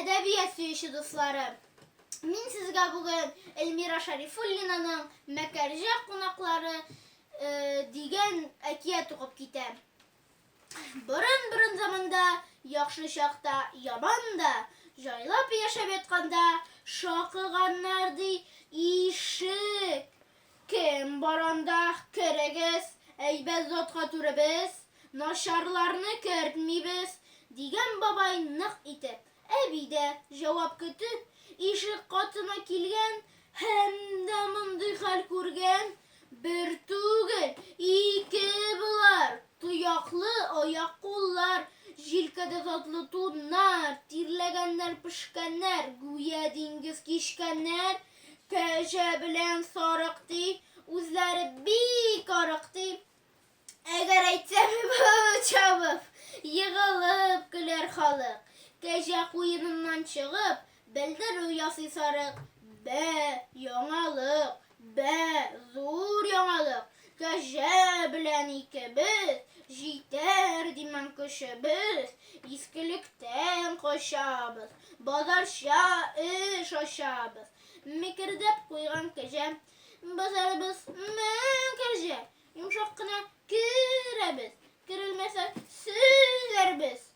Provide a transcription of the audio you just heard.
Әдәбият сөйүче дусларым. Мин сезгә бүген Эльмира Шарифуллинаның «Мәкәрҗә кунаклары» дигән әкият укып китәм. Борын заманда, яхшы чакта, яман да, җайлап яшәп ятканда, шакыганнар ди ишек. Кем баранда керегез, әйбәт затка түребез, начарларны кертмибез, дигән бабай нык итеп. Әби дә җавап көтеп, ишек катына килгән, һәм дә мондый хәл күргән. Бер түгел, ике булар, тояклы аяк-куллар, җилкәдә затлы туннар, тирләгәннәр, пешкәннәр, гүя диңгез кичкәннәр. Кәҗә белән сарык ди, үзләре бик арык ди. Әгәр әйтсәм чабып, егылып көләр халык. Кәҗә куеныннан чыгып, белдерү ясый сарык. Бә, яңалык, бә, зур яңалык. Кәҗә белән икебез, җитәр димән көчебез. Искелектән качабыз, базарча эш ачабыз. Микердәп куйган кәҗә, базарыбыз Мәкәрҗә. Йомшак кына керәбез, керелмәсә сөзәрбез.